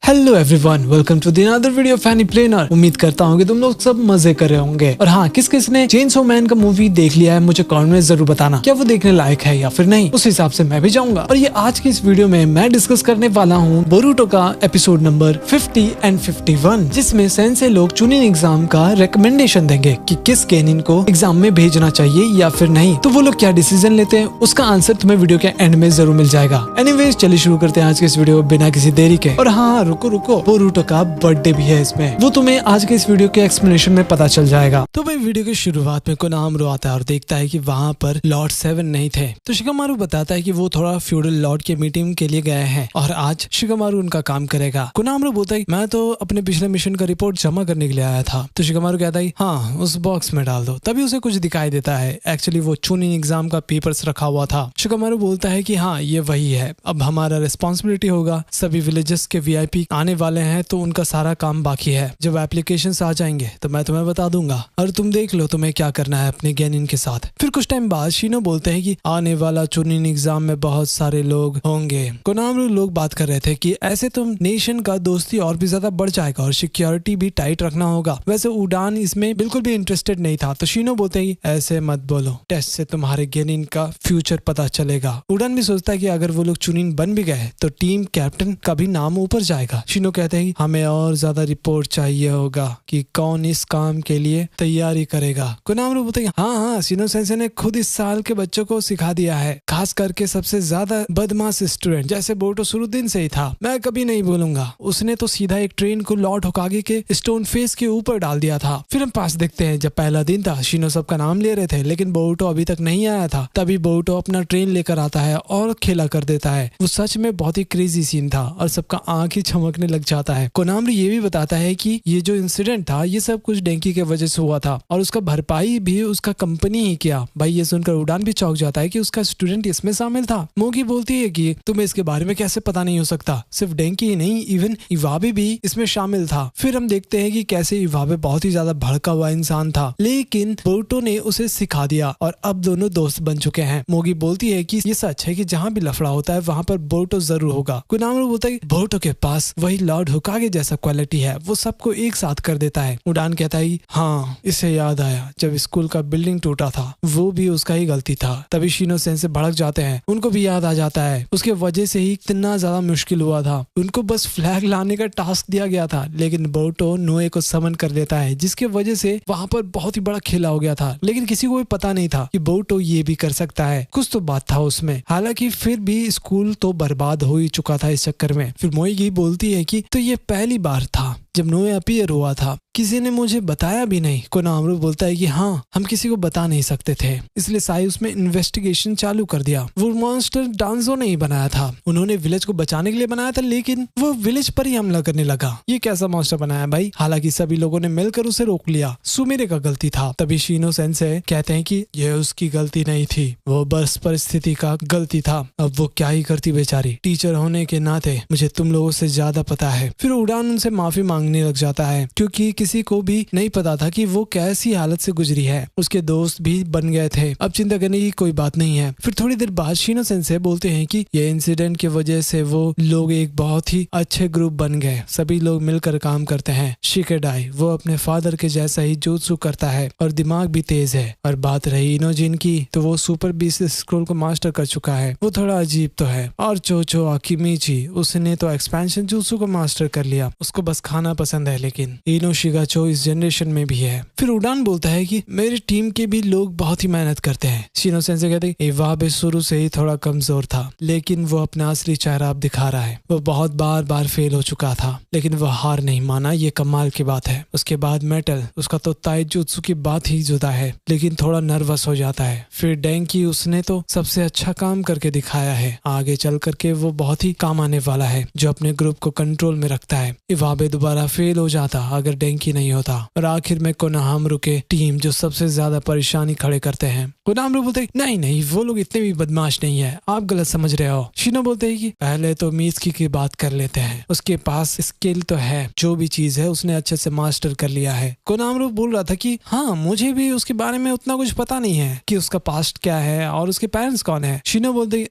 Hello everyone, welcome to the another video fanny planner. उम्मीद करता हूँ कि तुम लोग सब मजे कर रहे होंगे। और हाँ, किस किस ने चेनसो मैन का मूवी देख लिया है मुझे कमेंट में जरूर बताना, क्या वो देखने लायक है या फिर नहीं। उस हिसाब से मैं भी जाऊंगा। और ये आज की इस वीडियो में मैं डिस्कस करने वाला हूँ बोरुटो का एपिसोड नंबर 50 एंड 51, जिसमें सेंसे लोग चुनिन एग्जाम का रिकमेंडेशन देंगे कि किस गेनिन को एग्जाम में भेजना चाहिए या फिर नहीं। तो वो लोग क्या डिसीजन लेते हैं उसका आंसर तुम्हें वीडियो के एंड में जरूर मिल जाएगा। एनीवेज चलिए शुरू करते हैं आज के इस वीडियो बिना किसी देरी के। और हाँ, रुको बोरुटो का बर्थडे भी है इसमें, वो तुम्हें आज के इस वीडियो के एक्सप्लेनेशन में पता चल जाएगा। तो भाई वीडियो की शुरुआत में कोनामरो आता है और देखता है कि वहाँ पर लॉर्ड 7 नहीं थे। तो शिकामारू बताता है कि वो थोड़ा फ्यूडल लॉर्ड के मीटिंग के लिए गए हैं और आज शिकामारू उनका काम करेगा। कोनामरो बोलता है मैं तो अपने पिछले मिशन का रिपोर्ट जमा करने के लिए आया था। तो शिकामारू कहता है हाँ, उस बॉक्स में डाल दो। तभी उसे कुछ दिखाई देता है, एक्चुअली वो चुनिन एग्जाम का पेपर्स रखा हुआ था। शिकामारू बोलता है कि हाँ, ये वही है, अब हमारा रिस्पॉन्सिबिलिटी होगा। सभी विलेजेस के VIP आने वाले हैं तो उनका सारा काम बाकी है। जब एप्लीकेशंस आ जाएंगे तो मैं तुम्हें बता दूंगा और तुम देख लो तुम्हें क्या करना है अपने गेनिन के साथ। फिर कुछ टाइम बाद शिनो बोलते हैं कि आने वाला चुनिन एग्जाम में बहुत सारे लोग होंगे। कोनामरो लोग बात कर रहे थे कि ऐसे तुम नेशन का दोस्ती और भी ज्यादा बढ़ जाएगा और सिक्योरिटी भी टाइट रखना होगा। वैसे उडान इसमें बिल्कुल भी इंटरेस्टेड नहीं था। तो शिनो बोलते हैं ऐसे मत बोलो, टेस्ट से तुम्हारे गेनिन का फ्यूचर पता चलेगा। उडान भी सोचता है कि अगर वो लोग चुनिन बन भी गए तो टीम कैप्टन का भी नाम ऊपर जाएगा। शिनो कहते हैं हमें और ज्यादा रिपोर्ट चाहिए होगा कि कौन इस काम के लिए तैयारी करेगा। कोनामरो बोलते हैं हाँ, शिनो सेंसे ने खुद इस साल के बच्चों को सिखा दिया है, खास करके सबसे ज्यादा बदमाश स्टूडेंट जैसे बोरुटो शुरू दिन से ही था। मैं कभी नहीं बोलूंगा, उसने तो सीधा एक ट्रेन को लॉर्ड होकागे के स्टोन फेस के ऊपर डाल दिया था। फिर हम पास देखते हैं जब पहला दिन था, शिनो सबका नाम ले रहे थे लेकिन बोरुटो अभी तक नहीं आया था। तभी बोरुटो अपना ट्रेन लेकर आता है और खेला कर देता है। वो सच में बहुत ही क्रेजी सीन था और सबका आंख ही चमकने लग जाता है। कोनामरो ये भी बताता है कि ये जो इंसिडेंट था ये सब कुछ डेंकी के वजह से हुआ था और उसका भरपाई भी उसका कंपनी ही किया। भाई ये सुनकर उडान भी चौंक जाता है कि उसका स्टूडेंट इसमें शामिल था। मोगी बोलती है कि तुम्हें इसके बारे में कैसे पता नहीं हो सकता, सिर्फ डेंकी ही नहीं, इवन इवाबे भी इसमें शामिल था। फिर हम देखते हैं कि कैसे इवाबे बहुत ही ज्यादा भड़का हुआ इंसान था लेकिन बोरुटो ने उसे सिखा दिया और अब दोनों दोस्त बन चुके हैं। मोगी बोलती है कि ये सच है कि जहाँ भी लफड़ा होता है वहाँ पर बोरुटो जरूर होगा। कोनामरो बोलता है बोरुटो के पास वही लॉर्ड होकागे जैसा क्वालिटी है, वो सबको एक साथ कर देता है। उडान कहता है हाँ, इसे याद आया जब स्कूल का बिल्डिंग टूटा था वो भी उसका ही गलती था। तभी शिनो सेंसे भड़क जाते हैं, उनको भी याद आ जाता है उसके वजह से ही इतना ज्यादा मुश्किल हुआ था। उनको बस फ्लैग लाने का टास्क दिया गया था लेकिन बोरुटो नोए को समन कर देता है जिसके वजह से वहाँ पर बहुत ही बड़ा खेला हो गया था। लेकिन किसी को भी पता नहीं था कि बोरुटो ये भी कर सकता है, कुछ तो बात था उसमें। हालांकि फिर भी स्कूल तो बर्बाद हो ही चुका था इस चक्कर में। फिर मोगी बोलती है कि तो ये पहली बार था जब नोए अपीयर हुआ था, किसी ने मुझे बताया भी नहीं। कोनामरो बोलता है कि हाँ, हम किसी को बता नहीं सकते थे, इसलिए साई उसमें इन्वेस्टिगेशन चालू कर दिया। वो मॉन्स्टर डांजो ने ही बनाया था, उन्होंने विलेज को बचाने के लिए बनाया था लेकिन वो विलेज पर ही हमला करने लगा। ये कैसा मॉन्स्टर बनाया भाई? हालांकि सभी लोगों ने मिलकर उसे रोक लिया, सुमेरे का गलती था। तभी शिनो सेंसे कहते हैं कि यह उसकी गलती नहीं थी, वो बस परिस्थिति का गलती था। अब वो क्या ही करती बेचारी, टीचर होने के नाते मुझे तुम लोगों से ज्यादा पता है। फिर उडान उनसे माफी मांगने लग जाता है क्योंकि किसी को भी नहीं पता था कि वो कैसी हालत से गुजरी है। उसके दोस्त भी बन गए थे, अब चिंता करने की कोई बात नहीं है। फिर थोड़ी देर बाद शिनो सेंसे बोलते हैं कि ये इंसिडेंट की वजह से वो लोग एक बहुत ही अच्छे ग्रुप बन गए, सभी लोग मिलकर काम करते हैं। शिकेडाई वो अपने फादर के जैसा ही जुत्सु करता है और दिमाग भी तेज है। और बात रही इनोजिन की तो वो सुपर बीस्ट स्क्रोल को मास्टर कर चुका है, वो थोड़ा अजीब तो है। और चोचो आकिमिची उसने तो एक्सपेंशन जुत्सु को मास्टर कर लिया, उसको बस खाना पसंद है। लेकिन इनो शिगाचो इस जनरेशन में भी है। फिर उडान बोलता है कि मेरी टीम के भी लोग बहुत ही मेहनत करते हैं। शिनो सेंसे कहते हैं इवाबे शुरू से ही थोड़ा कमजोर था लेकिन वो अपना असली चेहरा अब दिखा रहा है। वो बहुत बार फेल हो चुका था लेकिन वो हार नहीं माना, ये कमाल की बात है। उसके बाद मेटल, उसका तो ताइजुत्सु की बात ही जुदा है लेकिन थोड़ा नर्वस हो जाता है। फिर डेंकी, उसने तो सबसे अच्छा काम करके दिखाया है, आगे चल करके वो बहुत ही काम आने वाला है जो अपने ग्रुप को कंट्रोल में रखता है। इवाबे दोबारा फेल हो जाता अगर डेंकी नहीं होता। और आखिर में कोनामरो के टीम जो सबसे ज्यादा परेशानी खड़े करते हैं। कोनामरो बोलते नहीं, वो लोग इतने भी बदमाश नहीं है, आप गलत समझ रहे हो। शिनो बोलते हैं कि पहले तो मित्सुकी की बात कर लेते हैं, उसके पास स्किल तो है, जो भी चीज है उसने अच्छे से मास्टर कर लिया है। कोनामरो बोल रहा था कि हाँ, मुझे भी उसके बारे में उतना कुछ पता नहीं है कि उसका पास्ट क्या है और उसके पेरेंट्स कौन है। शिनो बोलते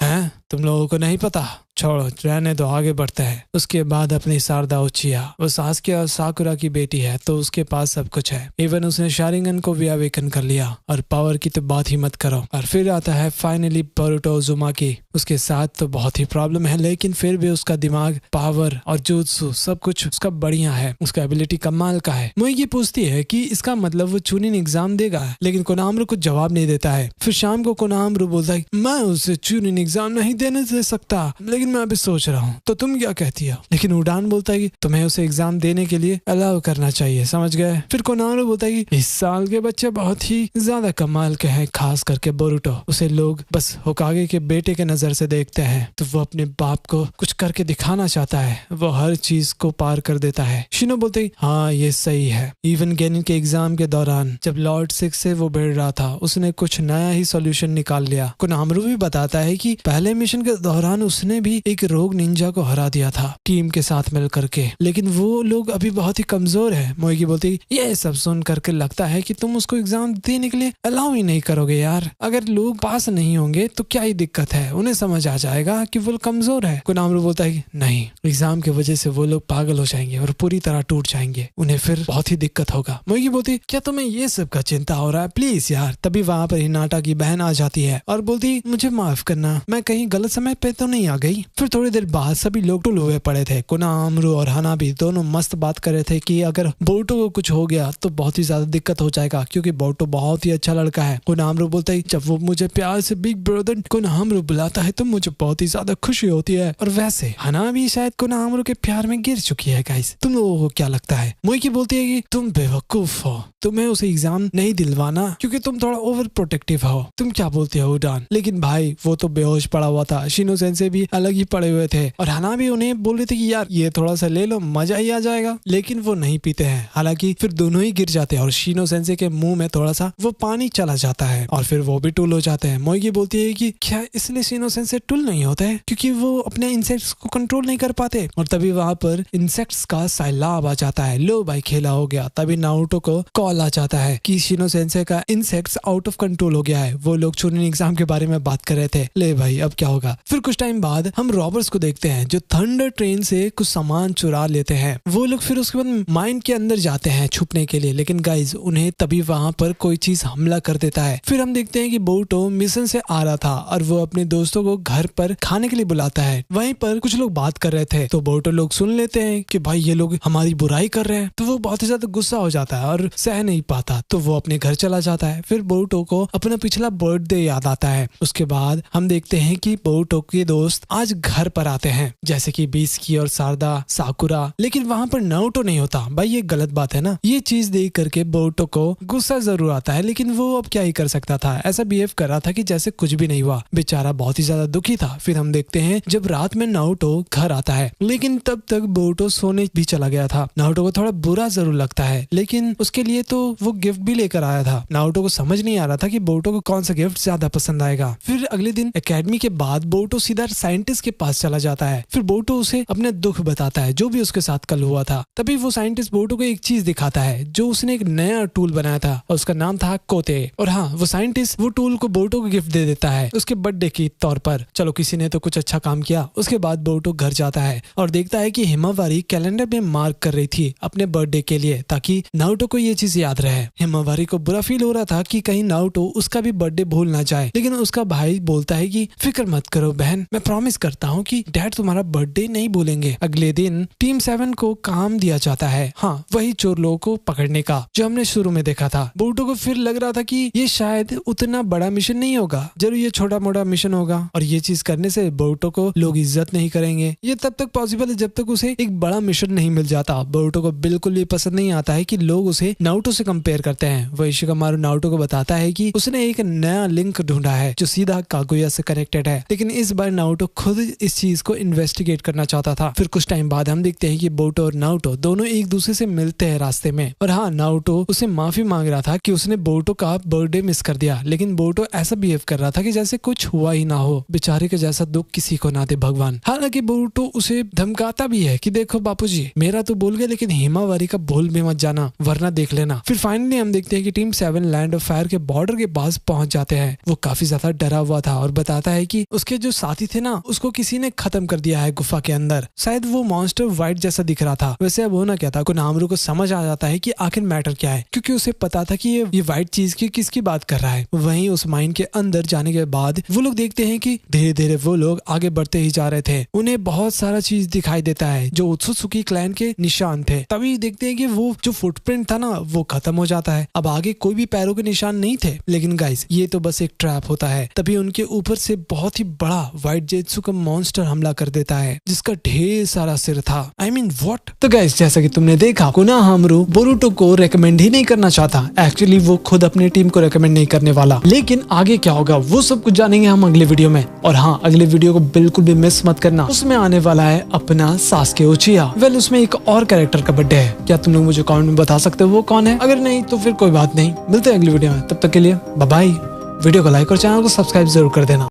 हैं? तुम लोगों को नहीं पता? छोड़ो, रहने दो, आगे बढ़ते हैं। उसके बाद अपनी शारदा उचिया, वो सासुके और साकुरा की बेटी है, तो उसके पास सब कुछ है। इवन उसने शारिंगन को भी अवेकन कर लिया, और पावर की तो बात ही मत करो। और फिर आता है फाइनली बोरुतो उज़ुमाकी। उसके साथ तो बहुत ही प्रॉब्लम है, लेकिन फिर भी उसका दिमाग, पावर और जुत्सु सब कुछ उसका बढ़िया है। उसका एबिलिटी कमाल का है। मोइगी पूछती है कि इसका मतलब वो चुनिन एग्जाम देगा, लेकिन कोनामरू कुछ जवाब नहीं देता है। फिर शाम को कोनामरू बोलता है मैं उसे चुनिन एग्जाम नहीं देने दे सकता, लेकिन मैं अभी सोच रहा हूँ, तो तुम क्या कहती हो? लेकिन उडान बोलता है कि तुम्हें उसे एग्जाम देने के लिए अलाउ करना चाहिए, समझ गए? फिर कोनामरू बोलता है कि इस साल के बच्चे बहुत ही ज्यादा कमाल के हैं, खास करके बोरुतो। उसे लोग बस होकागे के बेटे के नजर से देखते हैं, तो वो अपने बाप को कुछ करके दिखाना चाहता है। वो हर चीज को पार कर देता है। शिनो बोलते ही हाँ ये सही है। इवन गेनिन के एग्जाम के दौरान जब लॉर्ड 6 से वो भिड़ रहा था, उसने कुछ नया ही सॉल्यूशन निकाल लिया। कोनामरू भी बताता है कि पहले मिशन के दौरान उसने भी एक रोग निंजा को हरा दिया था टीम के साथ मिल करके, लेकिन वो लोग अभी बहुत ही कमजोर है। मोइगी बोलती ये सब सुन करके लगता है कि तुम उसको एग्जाम देने के लिए अलाउ ही नहीं करोगे यार। अगर लोग पास नहीं होंगे तो क्या ही दिक्कत है, उन्हें समझ आ जाएगा कि वो कमजोर है। कोनामरू बोलता है कि नहीं, एग्जाम की वजह से वो लोग पागल हो जाएंगे और पूरी तरह टूट जाएंगे, उन्हें फिर बहुत ही दिक्कत होगा। मोइगी बोलती क्या तुम्हें ये सब का चिंता हो रहा है? प्लीज यार। तभी वहाँ पर हिनाटा की बहन आ जाती है और बोलती मुझे माफ करना, मैं कहीं गलत समय पे तो नहीं आ गई। फिर थोड़ी देर बाद सभी लोग टुल हुए पड़े थे। कोनामरू और हानाबी दोनों मस्त बात कर रहे थे कि अगर बोरुतो को कुछ हो गया तो बहुत ही ज्यादा दिक्कत हो जाएगा, क्योंकि बोरुतो बहुत ही अच्छा लड़का है। कोनामरू बोलता है जब वो मुझे प्यार से बिग ब्रदर कोनामरू बुलाता है तो मुझे बहुत ही ज्यादा खुशी होती है। और वैसे हानाबी शायद कोनामरू के प्यार में गिर चुकी है। गाइस तुम लोगों को क्या लगता है? मोइकी बोलती है कि तुम बेवकूफ हो, तुम्हें उसे एग्जाम नहीं दिलवाना क्योंकि तुम थोड़ा ओवर प्रोटेक्टिव हो। तुम क्या बोलते हो उडान? लेकिन भाई वो तो बेहोश पड़ा हुआ था, शिनो सेंसे भी अलग ही पड़े हुए थे, और हानाबी उन्हें बोल रहे थे कि यार ये थोड़ा सा ले लो, मजा ही आ जाएगा। लेकिन वो नहीं पीते हैं, हालांकि फिर दोनों ही गिर जाते हैं और शिनो सेंसे के मुंह में थोड़ा सा वो पानी चला जाता है और फिर वो भी टुल हो जाते हैं। मोइगी बोलती है कि क्या इसलिए शिनो सेंसे टुल नहीं होते हैं क्योंकि वो अपने इंसेक्ट्स को कंट्रोल नहीं कर पाते। और तभी वहां पर इंसेक्ट्स का सैलाब आ जाता है। लो भाई खेला हो गया। तभी नारुतो को कॉल आ जाता है कि शिनो सेंसे का इंसेक्ट्स आउट ऑफ कंट्रोल हो गया है। वो लोग चुनिन एग्जाम के बारे में बात कर रहे थे। ले भाई अब क्या होगा? फिर कुछ टाइम बाद हम रॉबर्स को देखते हैं जो थंडर ट्रेन से कुछ सामान चुरा लेते हैं। वो लोग फिर उसके बाद माइन के अंदर जाते हैं छुपने के लिए, लेकिन गाइज उन्हें तभी वहां पर कोई चीज हमला कर देता है। फिर हम देखते हैं कि बोरुतो मिशन से आ रहा था और वो अपने दोस्तों को घर पर खाने के लिए बुलाता है। वहीं पर कुछ लोग बात कर रहे थे तो बोरुतो लोग सुन लेते हैं कि भाई ये लोग हमारी बुराई कर रहे हैं, तो वो बहुत ही ज्यादा गुस्सा हो जाता है और सह नहीं पाता, तो वो अपने घर चला जाता है। फिर बोरुतो को अपना पिछला बर्थडे याद आता है। उसके बाद हम देखते हैं कि बोरुतो के दोस्त आज घर पर आते हैं, जैसे कि बीसकी और शारदा, साकुरा, लेकिन वहाँ पर नारुतो नहीं होता। भाई ये गलत बात है ना। ये चीज देख करके बोरुतो को गुस्सा जरूर आता है, लेकिन वो अब क्या ही कर सकता था। ऐसा बिहेव कर रहा था कि जैसे कुछ भी नहीं हुआ। बेचारा बहुत ही ज्यादा दुखी था। फिर हम देखते हैं जब रात में नारुतो घर आता है, लेकिन तब तक बोरुतो सोने भी चला गया था। नारुतो को थोड़ा बुरा जरूर लगता है, लेकिन उसके लिए तो वो गिफ्ट भी लेकर आया था। नारुतो को समझ नहीं आ रहा था कि बोरुतो को कौन सा गिफ्ट ज्यादा पसंद आएगा। फिर अगले दिन एकेडमी के बाद बोरुतो सीधा साइंटिस्ट के पास चला जाता है। फिर बोरुतो उसे अपने दुख बताता है जो भी उसके साथ कल हुआ था। तभी वो साइंटिस्ट बोरुतो को एक चीज दिखाता है जो उसने एक नया टूल बनाया था और उसका नाम था कोते। और हाँ, वो साइंटिस्ट वो टूल को बोरुतो को गिफ्ट दे देता है उसके बर्थडे के तौर पर। चलो किसी ने तो कुछ अच्छा काम किया। उसके बाद बोरुतो घर जाता है और देखता है कि हिमावारी कैलेंडर में मार्क कर रही थी अपने बर्थडे के लिए, ताकि नारुतो को ये चीज याद रहे। हिमावारी को बुरा फील हो रहा था कि कहीं नारुतो उसका भी बर्थडे भूल ना जाए, लेकिन उसका भाई बोलता है कि फिक्र मत करो बहन, मैं प्रॉमिस करता हूँ कि डैड तुम्हारा बर्थडे नहीं भूलेंगे। अगले दिन टीम 7 को काम दिया जाता है, हाँ वही चोर लोगों को पकड़ने का जो हमने शुरू में देखा था। बोरुतो को फिर लग रहा था कि ये शायद उतना बड़ा मिशन नहीं होगा, जरूर ये छोटा मोटा मिशन होगा और ये चीज करने से बोरुतो को लोग इज्जत नहीं करेंगे। ये तब तक पॉसिबल है जब तक उसे एक बड़ा मिशन नहीं मिल जाता। बोरुतो को बिल्कुल भी पसंद नहीं आता है कि लोग उसे नारुतो से कंपेयर करते हैं। वह इशिकामारु नारुतो को बताता है कि उसने एक नया लिंक ढूंढा है जो सीधा कागुया से कनेक्टेड है, लेकिन इस बार नारुतो खुद इस चीज को इन्वेस्टिगेट करना चाहता था। फिर कुछ टाइम बाद हम देखते हैं कि बोरुतो और नारुतो दोनों एक दूसरे से मिलते हैं रास्ते में। और हाँ, नारुतो उसे माफी मांग रहा था कि उसने बोरुतो का बर्थडे मिस कर दिया, लेकिन बोरुतो ऐसा बिहेव कर रहा था कि जैसे कुछ हुआ ही ना हो। बेचारे के जैसा दुख किसी को ना दे भगवान। हालांकि बोरुतो उसे धमकाता भी है कि देखो बापूजी, मेरा तो भूल गए लेकिन हिमावारी का भूल भी मत जाना वरना देख लेना। फिर फाइनली हम देखते हैं कि टीम 7 लैंड ऑफ फायर के बॉर्डर के पास पहुंच जाते हैं। वो काफी ज्यादा डरा हुआ था और बताता जाता है कि उसके जो साथी थे ना उसको किसी ने खत्म कर दिया है गुफा के अंदर। शायद वो मॉन्स्टर व्हाइट जैसा दिख रहा था। वैसे अब होना क्या था, कोनामरू को समझ आ जाता है कि आखिर मैटर क्या है, क्योंकि उसे पता था कि ये व्हाइट चीज की किसकी बात कर रहा है। वहीं उस माइन के अंदर जाने के बाद वो लोग देखते हैं कि धीरे धीरे वो लोग आगे बढ़ते ही जा रहे थे। उन्हें बहुत सारा चीज दिखाई देता है जो उत्सुकी क्लैन के निशान थे। तभी देखते हैं कि वो जो फुटप्रिंट था ना वो खत्म हो जाता है। अब आगे कोई भी पैरों के निशान नहीं थे। लेकिन गाइस ये तो बस एक ट्रैप होता है। तभी उनके ऊपर से बहुत ही बड़ा व्हाइट जेत्सु का मॉन्स्टर हमला कर देता है जिसका ढेर सारा सिर था। I mean what? तो गाइस जैसा कि तुमने देखा कोनोहामारू बोरुतो को रेकमेंड ही नहीं करना चाहता। एक्चुअली वो खुद अपनी टीम को रेकमेंड नहीं करने वाला। लेकिन आगे क्या होगा वो सब कुछ जानेंगे हम अगले वीडियो में। और हाँ, अगले वीडियो को बिल्कुल भी मिस मत करना। उसमें आने वाला है अपना सास्के उचिहा। वेल उसमें एक और कैरेक्टर का बर्थडे है। क्या तुम लोग मुझे कमेंट में बता सकते हो वो कौन है? अगर नहीं तो फिर कोई बात नहीं, मिलते हैं अगली वीडियो में। तब तक के लिए बाय बाय। वीडियो को लाइक और चैनल को सब्सक्राइब जरूर कर देना।